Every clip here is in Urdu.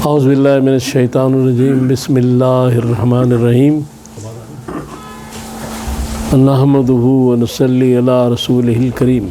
اعوذ باللہ من الشیطان الرجیم بسم اللہ الرحمن الرحیم نحمدہ ونصلی علی رسولہ الکریم۔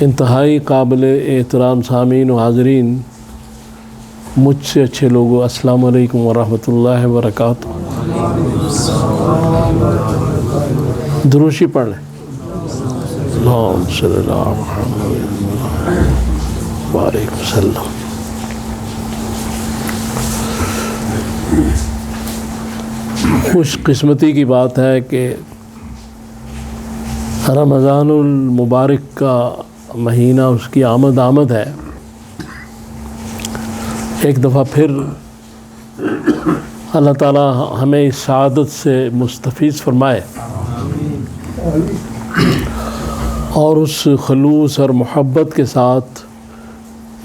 انتہائی قابل احترام سامعین و حاضرین، مجھ سے اچھے لوگوں، السلام علیکم ورحمۃ اللہ وبرکاتہ۔ دروشی پڑھ لیں۔ اللہم صلی اللہ علیہ وسلم۔ خوش قسمتی کی بات ہے کہ رمضان المبارک کا مہینہ، اس کی آمد ہے۔ ایک دفعہ پھر اللہ تعالیٰ ہمیں اس سعادت سے مستفیض فرمائے اور اس خلوص اور محبت کے ساتھ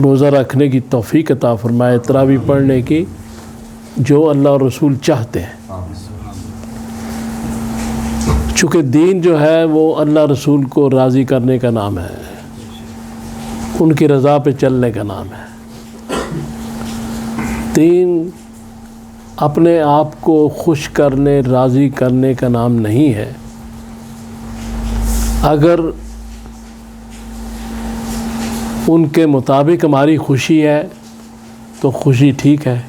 روزہ رکھنے کی توفیق عطا فرمائے، تراویح پڑھنے کی جو اللہ اور رسول چاہتے ہیں۔ چونکہ دین جو ہے وہ اللہ رسول کو راضی کرنے کا نام ہے، ان کی رضا پہ چلنے کا نام ہے۔ دین اپنے آپ کو خوش کرنے، راضی کرنے کا نام نہیں ہے۔ اگر ان کے مطابق ہماری خوشی ہے تو خوشی ٹھیک ہے،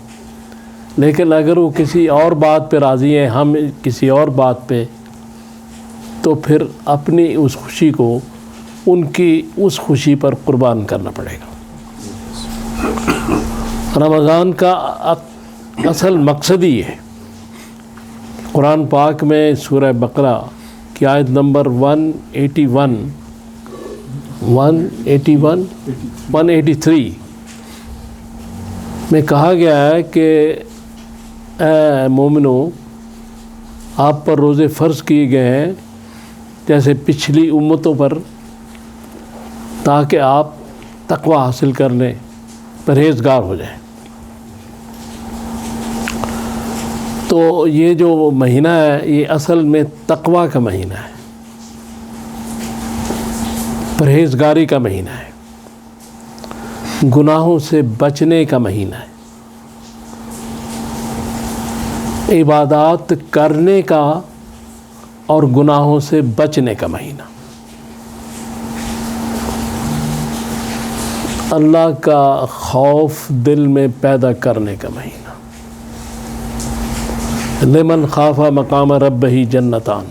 لیکن اگر وہ کسی اور بات پہ راضی ہیں، ہم کسی اور بات پہ، تو پھر اپنی اس خوشی کو ان کی اس خوشی پر قربان کرنا پڑے گا۔ رمضان کا اصل مقصد ہی ہے۔ قرآن پاک میں سورہ بقرہ کی آیت نمبر 183 میں کہا گیا ہے کہ اے مومنو، آپ پر روزے فرض کیے گئے ہیں جیسے پچھلی امتوں پر، تاکہ آپ تقوی حاصل کر لیں، پرہیزگار ہو جائیں۔ تو یہ جو مہینہ ہے یہ اصل میں تقوی کا مہینہ ہے، پرہیزگاری کا مہینہ ہے، گناہوں سے بچنے کا مہینہ ہے، عبادات کرنے کا اور گناہوں سے بچنے کا مہینہ، اللہ کا خوف دل میں پیدا کرنے کا مہینہ۔ لمن خاف مقام ربہ جنتان،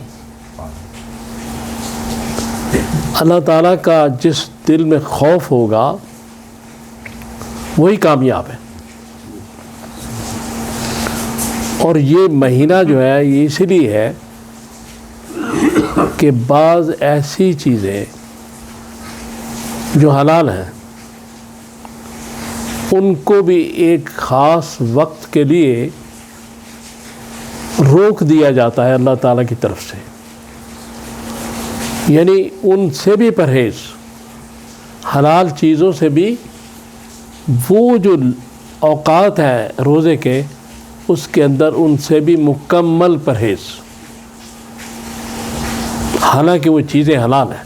اللہ تعالیٰ کا جس دل میں خوف ہوگا وہی کامیاب ہے۔ اور یہ مہینہ جو ہے یہ اسی لیے ہے کہ بعض ایسی چیزیں جو حلال ہیں ان کو بھی ایک خاص وقت کے لیے روک دیا جاتا ہے اللہ تعالیٰ کی طرف سے، یعنی ان سے بھی پرہیز، حلال چیزوں سے بھی وہ جو اوقات ہے روزے کے، اس کے اندر ان سے بھی مکمل پرہیز، حالانکہ وہ چیزیں حلال ہیں۔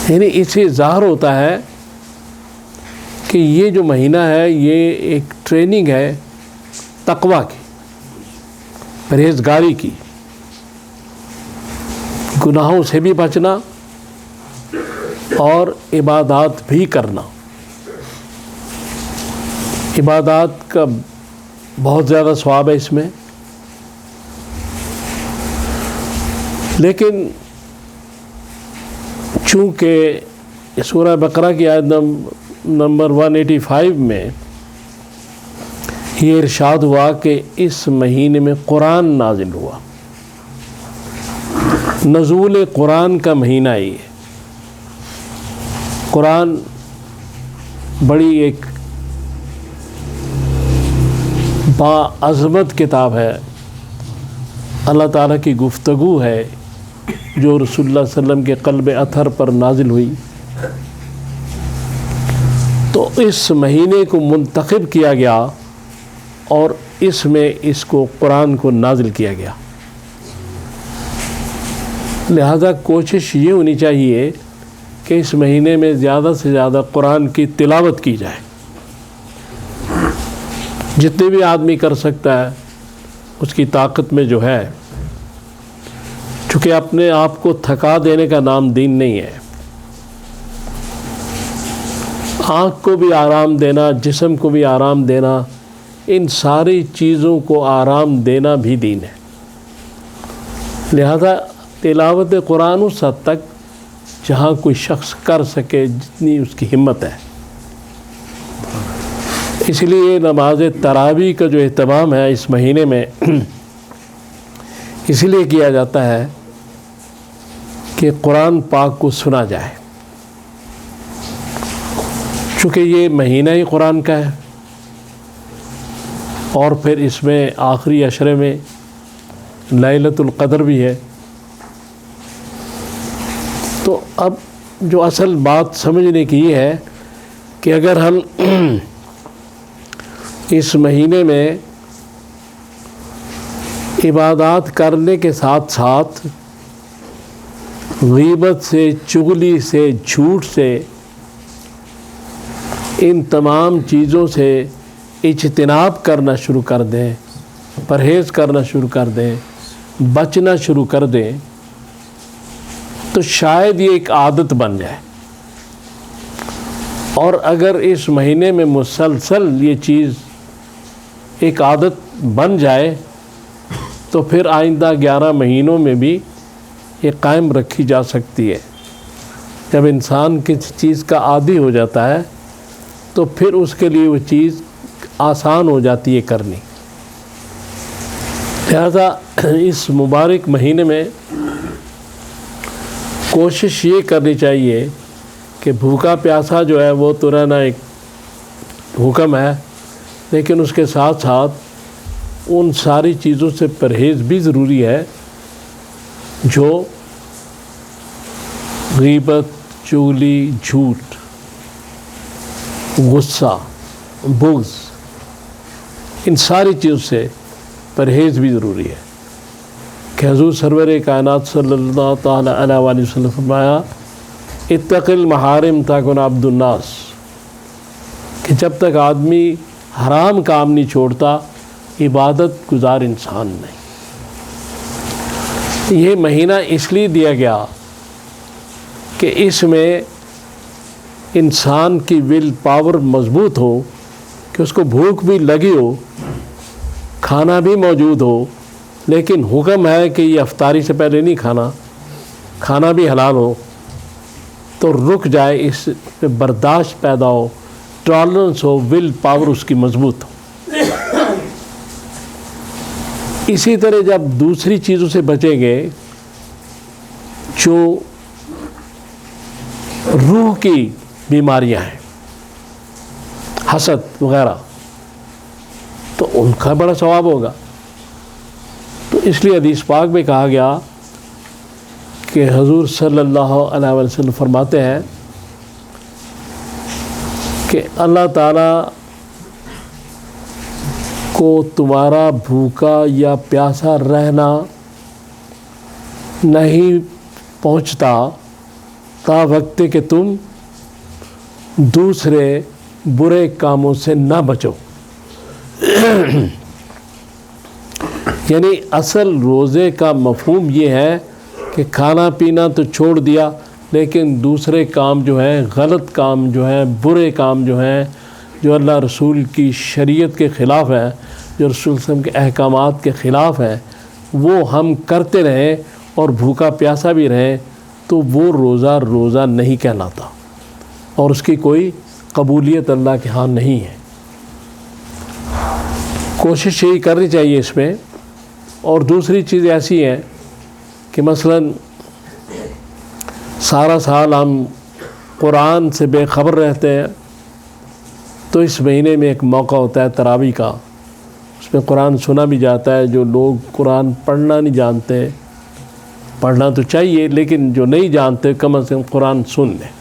یعنی اس سے ظاہر ہوتا ہے کہ یہ جو مہینہ ہے یہ ایک ٹریننگ ہے تقوی کی، پرہیزگاری کی، گناہوں سے بھی بچنا اور عبادات بھی کرنا۔ عبادات کا بہت زیادہ ثواب ہے اس میں، لیکن چونکہ سورہ بقرہ کی آیت نمبر 185 میں یہ ارشاد ہوا کہ اس مہینے میں قرآن نازل ہوا، نزول قرآن کا مہینہ ہی ہے۔ قرآن بڑی ایک باعظمت کتاب ہے، اللہ تعالیٰ کی گفتگو ہے جو رسول اللہ صلی اللہ علیہ وسلم کے قلب اطہر پر نازل ہوئی۔ تو اس مہینے کو منتخب کیا گیا اور اس میں اس کو قرآن کو نازل کیا گیا، لہذا کوشش یہ ہونی چاہیے کہ اس مہینے میں زیادہ سے زیادہ قرآن کی تلاوت کی جائے۔ جتنے بھی آدمی کر سکتا ہے اس کی طاقت میں جو ہے، چونکہ اپنے آپ کو تھکا دینے کا نام دین نہیں ہے. آنکھ کو بھی آرام دینا، جسم کو بھی آرام دینا، ان ساری چیزوں کو آرام دینا بھی دین ہے. لہذا تلاوت قرآن اس حد تک جہاں کوئی شخص کر سکے جتنی اس کی ہمت ہے. اس لیے نماز تراویح کا جو اہتمام ہے اس مہینے میں اس لیے کیا جاتا ہے کہ قرآن پاک کو سنا جائے، چونکہ یہ مہینہ ہی قرآن کا ہے، اور پھر اس میں آخری عشرے میں لیلۃ القدر بھی ہے. تو اب جو اصل بات سمجھنے کی یہ ہے کہ اگر ہم اس مہینے میں عبادات کرنے کے ساتھ ساتھ غیبت سے، چغلی سے، جھوٹ سے، ان تمام چیزوں سے اجتناب کرنا شروع کر دیں، پرہیز کرنا شروع کر دیں، بچنا شروع کر دیں، تو شاید یہ ایک عادت بن جائے. اور اگر اس مہینے میں مسلسل یہ چیز ایک عادت بن جائے تو پھر آئندہ 11 مہینوں میں بھی یہ قائم رکھی جا سکتی ہے. جب انسان کسی چیز کا عادی ہو جاتا ہے تو پھر اس کے لیے وہ چیز آسان ہو جاتی ہے کرنی. لہذا اس مبارک مہینے میں کوشش یہ کرنی چاہیے کہ بھوکا پیاسا جو ہے وہ تو رہنا ایک حکم ہے، لیکن اس کے ساتھ ساتھ ان ساری چیزوں سے پرہیز بھی ضروری ہے جو غیبت، چغلی، جھوٹ، غصہ، بغض، ان ساری چیزوں سے پرہیز بھی ضروری ہے. کہ حضور سرور کائنات صلی اللہ تعالیٰ علیہ وآلہ وسلم فرمایا اتق المحارم تکن عبد الناس، کہ جب تک آدمی حرام کام نہیں چھوڑتا عبادت گزار انسان نہیں. یہ مہینہ اس لیے دیا گیا کہ اس میں انسان کی ول پاور مضبوط ہو، کہ اس کو بھوک بھی لگی ہو، کھانا بھی موجود ہو، لیکن حکم ہے کہ یہ افطاری سے پہلے نہیں کھانا، کھانا بھی حلال ہو، تو رک جائے، اس پہ برداشت پیدا ہو، ٹالرنس ہو، ول پاور اس کی مضبوط ہو. اسی طرح جب دوسری چیزوں سے بچیں گے جو روح کی بیماریاں ہیں، حسد وغیرہ، تو ان کا بڑا ثواب ہوگا. تو اس لیے حدیث پاک میں کہا گیا کہ حضور صلی اللہ علیہ وسلم فرماتے ہیں کہ اللہ تعالیٰ کو تمہارا بھوکا یا پیاسا رہنا نہیں پہنچتا تا وقت کہ تم دوسرے برے کاموں سے نہ بچو. یعنی اصل روزے کا مفہوم یہ ہے کہ کھانا پینا تو چھوڑ دیا، لیکن دوسرے کام جو ہیں، غلط کام جو ہیں، برے کام جو ہیں، جو اللہ رسول کی شریعت کے خلاف ہے، جو رسول صلی اللہ علیہ وسلم کے احکامات کے خلاف ہے، وہ ہم کرتے رہیں اور بھوکا پیاسا بھی رہیں، تو وہ روزہ نہیں کہلاتا اور اس کی کوئی قبولیت اللہ کے ہاں نہیں ہے. کوشش یہی کرنی چاہیے اس میں. اور دوسری چیز ایسی ہے کہ مثلاً سارا سال ہم قرآن سے بے خبر رہتے ہیں، تو اس مہینے میں ایک موقع ہوتا ہے تراویح کا، اس میں قرآن سنا بھی جاتا ہے. جو لوگ قرآن پڑھنا نہیں جانتے، پڑھنا تو چاہیے لیکن جو نہیں جانتے کم از کم قرآن سن لیں.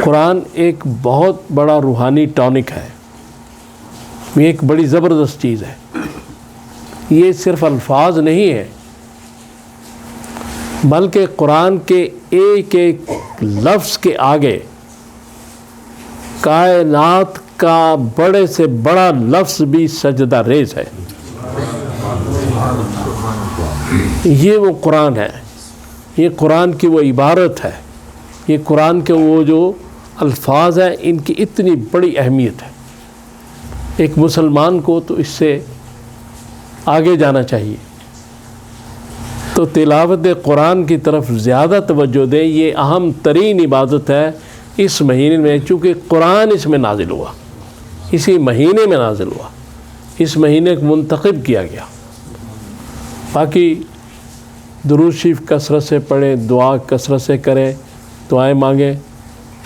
قرآن ایک بہت بڑا روحانی ٹانک ہے، یہ ایک بڑی زبردست چیز ہے. یہ صرف الفاظ نہیں ہے بلکہ قرآن کے ایک ایک لفظ کے آگے کائنات کا بڑے سے بڑا لفظ بھی سجدہ ریز ہے. یہ وہ قرآن ہے، یہ قرآن کی وہ عبارت ہے، یہ قرآن کے وہ جو الفاظ ہیں ان کی اتنی بڑی اہمیت ہے. ایک مسلمان کو تو اس سے آگے جانا چاہیے. تو تلاوت قرآن کی طرف زیادہ توجہ دیں. یہ اہم ترین عبادت ہے اس مہینے میں، چونکہ قرآن اس میں نازل ہوا، اسی مہینے میں نازل ہوا، اس مہینے کو منتخب کیا گیا. باقی درود شریف کثرت سے پڑھیں، دعا کثرت سے کریں، دعائیں مانگیں.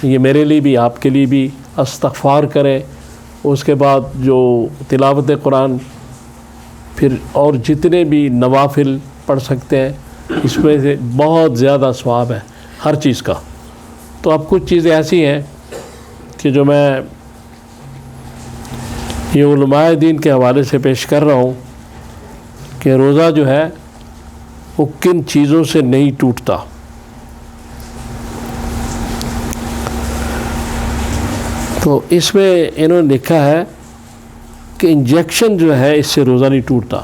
یہ میرے لیے بھی آپ کے لیے بھی استغفار کریں. اس کے بعد جو تلاوت قرآن، پھر اور جتنے بھی نوافل پڑھ سکتے ہیں، اس میں سے بہت زیادہ ثواب ہے ہر چیز کا. تو اب کچھ چیزیں ایسی ہیں کہ جو میں یہ علماء دین کے حوالے سے پیش کر رہا ہوں کہ روزہ جو ہے وہ کن چیزوں سے نہیں ٹوٹتا. تو اس میں انہوں نے لکھا ہے کہ انجیکشن جو ہے اس سے روزہ نہیں ٹوٹتا.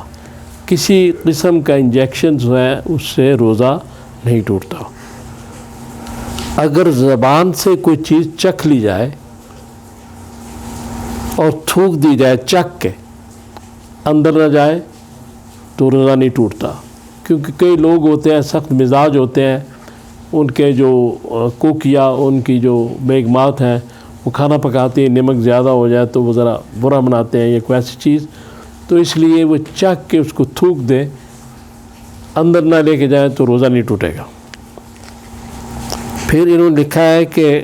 کسی قسم کا انجیکشن جو ہے اس سے روزہ نہیں ٹوٹتا. اگر زبان سے کوئی چیز چکھ لی جائے اور تھوک دی جائے چکھ کے، اندر نہ جائے تو روزہ نہیں ٹوٹتا. کیونکہ کئی لوگ ہوتے ہیں سخت مزاج ہوتے ہیں، ان کے جو کوک یا ان کی جو بیگمات ہیں وہ کھانا پکاتی ہیں، نمک زیادہ ہو جائے تو وہ ذرا برا مناتے ہیں یا کوئی ایسی چیز. تو اس لیے وہ چکھ کے اس کو تھوک دے، اندر نہ لے کے جائیں تو روزہ نہیں ٹوٹے گا. پھر انہوں نے لکھا ہے کہ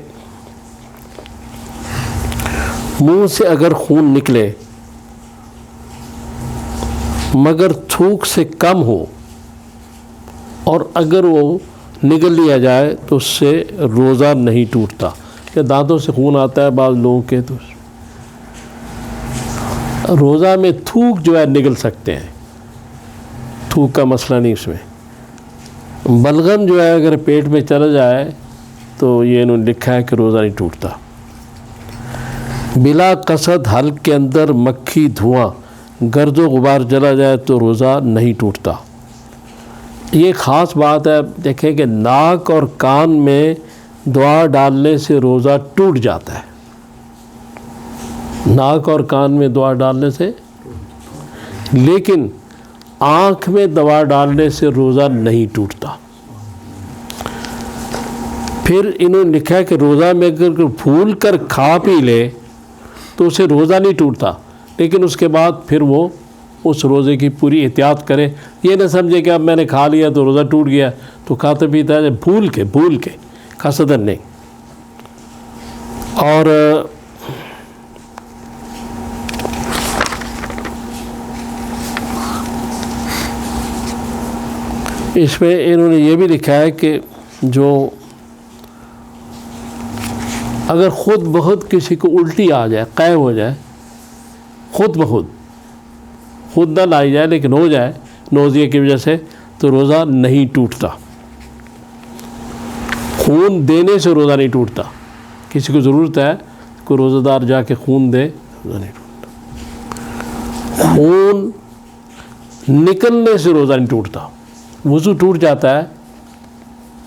منہ سے اگر خون نکلے مگر تھوک سے کم ہو اور اگر وہ نگل لیا جائے تو اس سے روزہ نہیں ٹوٹتا. کہ دانتوں سے خون آتا ہے بعض لوگوں کے، تو روزہ میں تھوک جو ہے نگل سکتے ہیں، تھوک کا مسئلہ نہیں اس میں. بلغم جو ہے اگر پیٹ میں چلا جائے تو یہ انہوں نے لکھا ہے کہ روزہ نہیں ٹوٹتا. بلا قصد حلق کے اندر مکھی دھواں گرد و غبار جلا جائے تو روزہ نہیں ٹوٹتا. یہ خاص بات ہے. دیکھیں کہ ناک اور کان میں دعا ڈالنے سے روزہ ٹوٹ جاتا ہے. ناک اور کان میں دعا ڈالنے سے، لیکن آنکھ میں دوا ڈالنے سے روزہ نہیں ٹوٹتا. پھر انہوں نے لکھا ہے کہ روزہ میں اگر پھول کر کھا پی لے تو اسے روزہ نہیں ٹوٹتا، لیکن اس کے بعد پھر وہ اس روزے کی پوری احتیاط کرے. یہ نہ سمجھے کہ اب میں نے کھا لیا تو روزہ ٹوٹ گیا، تو کھاتے پیتا ہے بھول کے قصدن نہیں. اور اس میں انہوں نے یہ بھی لکھا ہے کہ جو اگر خود بخود کسی کو الٹی آ جائے، قے ہو جائے، خود بخود، خود نہ لائی جائے لیکن ہو جائے نوزیے کی وجہ سے، تو روزہ نہیں ٹوٹتا. خون دینے سے روزہ نہیں ٹوٹتا. کسی کو ضرورت ہے کوئی روزہ دار جا کے خون دے، روزہ نہیں ٹوٹتا. خون نکلنے سے روزہ نہیں ٹوٹتا. وضو ٹوٹ جاتا ہے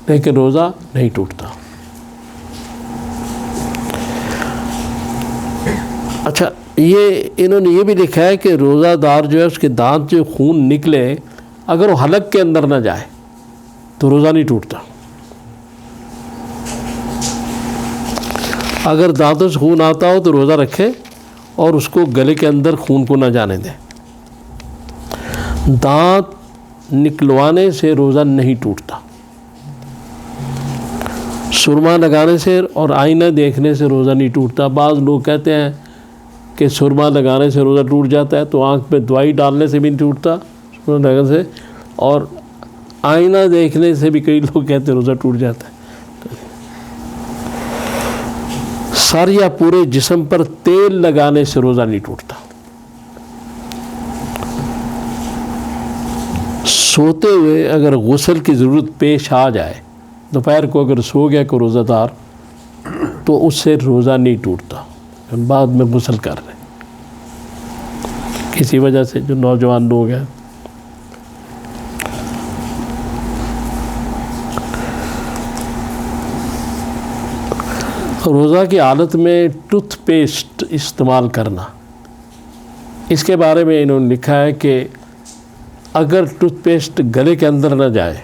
لیکن روزہ نہیں ٹوٹتا. اچھا، یہ انہوں نے یہ بھی لکھا ہے کہ روزہ دار جو ہے اس کے دانت جو خون نکلے اگر وہ حلق کے اندر نہ جائے تو روزہ نہیں ٹوٹتا. اگر دانتوں سے خون آتا ہو تو روزہ رکھے اور اس کو گلے کے اندر خون کو نہ جانے دیں. دانت نکلوانے سے روزہ نہیں ٹوٹتا. سرما لگانے سے اور آئینہ دیکھنے سے روزہ نہیں ٹوٹتا. بعض لوگ کہتے ہیں کہ سرما لگانے سے روزہ ٹوٹ جاتا ہے، تو آنکھ پہ دوائی ڈالنے سے بھی نہیں ٹوٹتا سرما لگانے سے، اور آئینہ دیکھنے سے بھی کئی لوگ کہتے ہیں روزہ ٹوٹ جاتا ہے. سر یا پورے جسم پر تیل لگانے سے روزہ نہیں ٹوٹتا. سوتے ہوئے اگر غسل کی ضرورت پیش آ جائے، دوپہر کو اگر سو گیا کوئی روزہ دار، تو اس سے روزہ نہیں ٹوٹتا. بعد میں غسل کر رہے ہیں. کسی وجہ سے جو نوجوان لوگ ہیں روزہ کی حالت میں ٹوتھ پیسٹ استعمال کرنا، اس کے بارے میں انہوں نے لکھا ہے کہ اگر ٹوتھ پیسٹ گلے کے اندر نہ جائے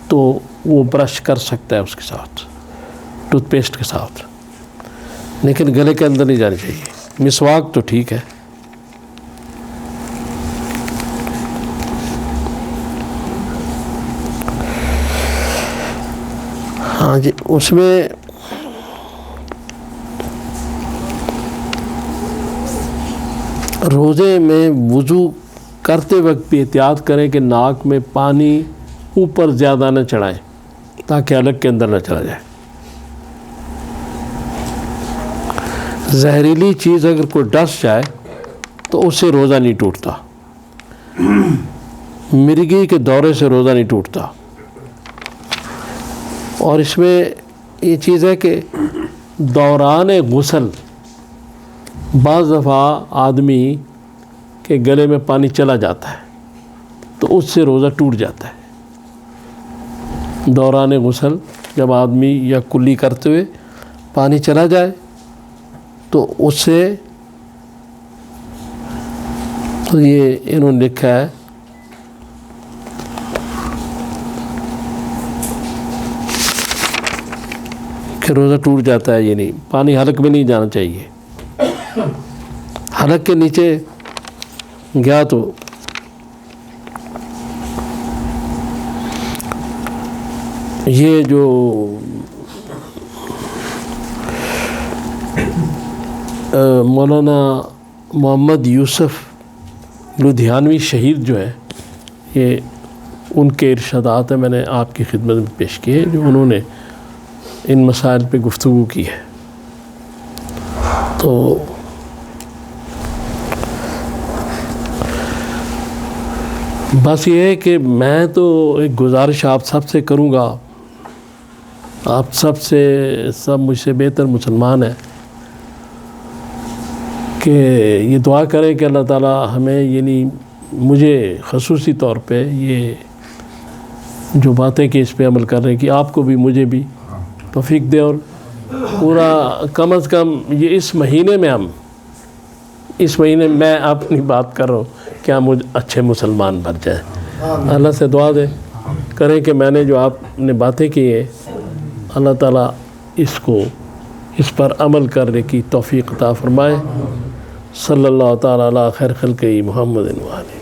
تو وہ برش کر سکتا ہے اس کے ساتھ، ٹوتھ پیسٹ کے ساتھ، لیکن گلے کے اندر نہیں جانی چاہیے. مسواک تو ٹھیک ہے. ہاں جی، اس میں روزے میں وضو کرتے وقت بھی احتیاط کریں کہ ناک میں پانی اوپر زیادہ نہ چڑھائیں تاکہ حلق کے اندر نہ چلا جائے. زہریلی چیز اگر کوئی ڈس جائے تو اس سے روزہ نہیں ٹوٹتا. مرگی کے دورے سے روزہ نہیں ٹوٹتا. اور اس میں یہ چیز ہے کہ دوران غسل بعض دفعہ آدمی کے گلے میں پانی چلا جاتا ہے تو اس سے روزہ ٹوٹ جاتا ہے. دوران غسل جب آدمی یا کلی کرتے ہوئے پانی چلا جائے تو اس سے، تو یہ انہوں نے لکھا ہے کہ روزہ ٹوٹ جاتا ہے. یہ نہیں، پانی حلق میں نہیں جانا چاہیے. حلق کے نیچے گیا تو یہ جو مولانا محمد یوسف لدھیانوی شہید جو ہے، یہ ان کے ارشادات ہیں، میں نے آپ کی خدمت میں پیش کیے جو انہوں نے ان مسائل پہ گفتگو کی ہے. تو بس یہ ہے کہ میں تو ایک گزارش آپ سب سے کروں گا، آپ سب مجھ سے بہتر مسلمان ہیں، کہ یہ دعا کریں کہ اللہ تعالی ہمیں، یعنی مجھے خصوصی طور پہ یہ جو باتیں کہ اس پہ عمل کر رہے ہیں، کہ آپ کو بھی مجھے بھی توفیق دے، اور پورا کم از کم یہ اس مہینے میں اپنی بات کر رہا ہوں کہ ہم اچھے مسلمان بن جائیں. اللہ سے دعا دے کریں کہ میں نے جو آپ نے باتیں کی ہیں، اللہ تعالیٰ اس پر عمل کرنے کی توفیق عطا فرمائے. صلی اللہ تعالیٰ علی خیر خلقہ محمد و آلہ.